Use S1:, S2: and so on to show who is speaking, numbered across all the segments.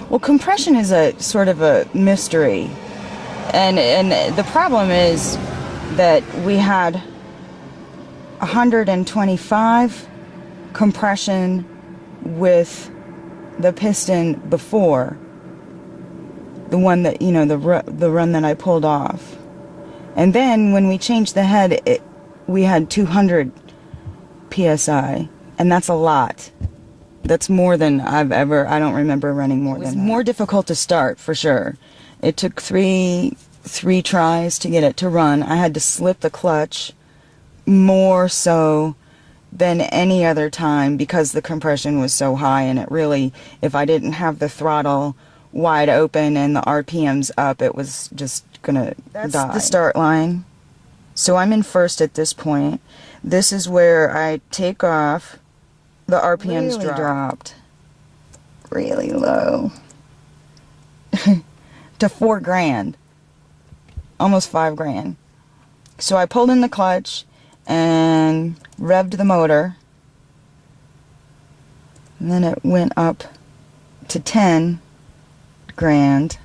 S1: Well, compression is a sort of a mystery. And the problem is that we had 125 compression with the piston before. The one that, you know, the run that I pulled off. And then when we changed the head, we had 200 PSI. And that's a lot. That's more than I don't remember running more than that. It was more difficult to start, for sure. It took three tries to get it to run. I had to slip the clutch more so than any other time because the compression was so high, and it really, if I didn't have the throttle wide open and the RPMs up, it was just gonna die. That's the start line. So I'm in first at this point. This is where I take off. The RPMs really dropped really low to 4 grand, almost 5 grand. So I pulled in the clutch and revved the motor, and then it went up to 10 grand,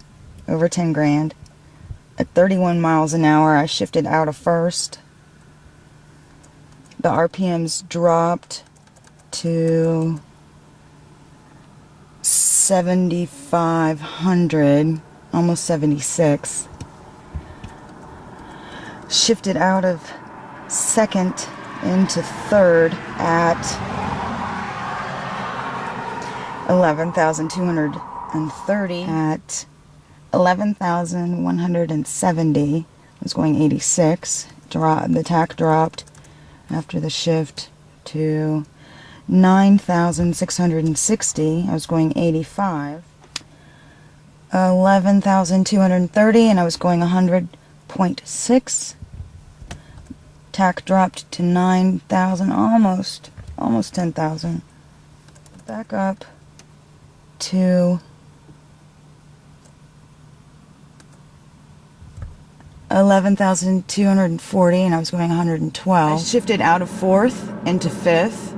S1: over 10 grand. At 31 miles an hour, I shifted out of first. The RPMs dropped to 7,500, almost 76. Shifted out of second into third at 11,230. At 11,170, I was going 86. The tach dropped after the shift to 9,660. I was going 85. 11,230, and I was going 100.6. Tach dropped to 9,000, almost 10,000. Back up to 11,240, and I was going 112. I shifted out of fourth into fifth.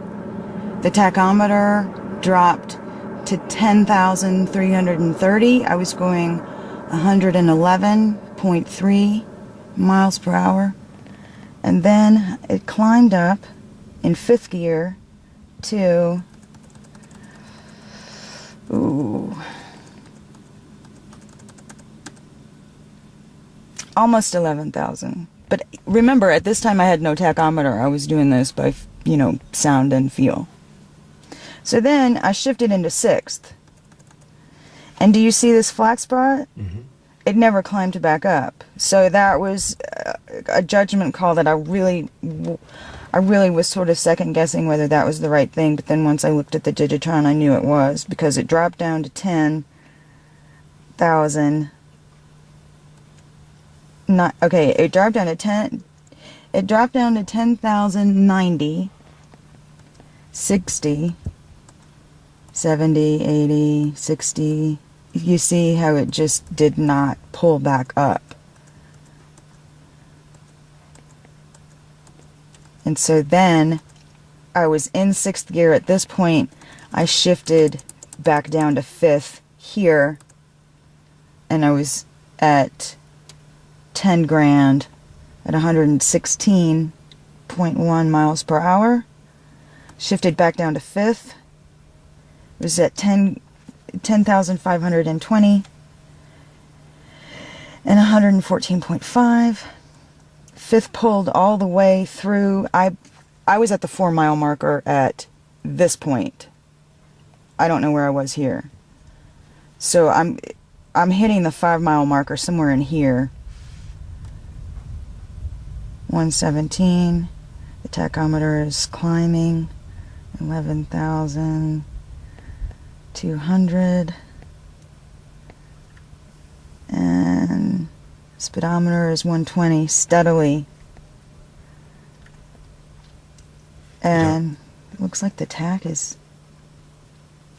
S1: The tachometer dropped to 10,330. I was going 111.3 miles per hour. And then it climbed up in fifth gear to almost 11,000. But remember, at this time I had no tachometer. I was doing this by, you know, sound and feel. So then I shifted into sixth. And do you see this flat spot? Mm-hmm. It never climbed back up. So that was a judgment call that I really was sort of second guessing whether that was the right thing. But then once I looked at the Digatron, I knew it was, because it dropped down to 10,000. It dropped down to 10. It dropped down to 10,090, 60, 70, 80, 60. You see how it just did not pull back up. And so then I was in sixth gear. At this point, I shifted back down to fifth here, and I was at 10 grand at 116.1 miles per hour. Shifted back down to fifth. It was at 10,520 and 114.5. Fifth pulled all the way through. I was at the 4 mile marker at this point. I don't know where I was here. So I'm hitting the 5 mile marker somewhere in here. 117. The tachometer is climbing. 11,200. And speedometer is 120 steadily. And it looks like the tach is,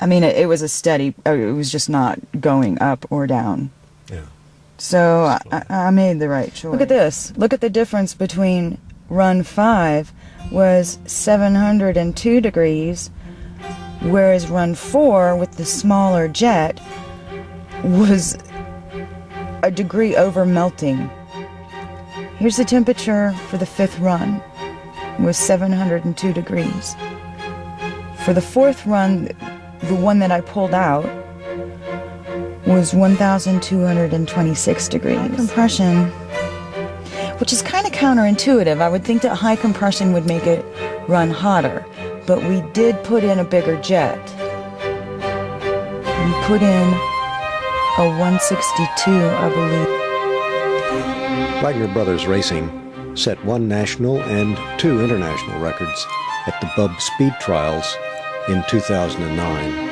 S1: I mean, it was a steady, it was just not going up or down. Yeah. So I made the right choice. Look at this. Look at the difference between run 5 was 702 degrees, whereas run 4 with the smaller jet was a degree over melting. Here's the temperature for the 5th run. It was 702 degrees. For the 4th run, the one that I pulled out, was 1,226 degrees. Compression, which is kind of counterintuitive. I would think that high compression would make it run hotter, but we did put in a bigger jet. We put in a 162, I believe.
S2: Wagner Brothers Racing set 1 national and 2 international records at the Bub Speed Trials in 2009.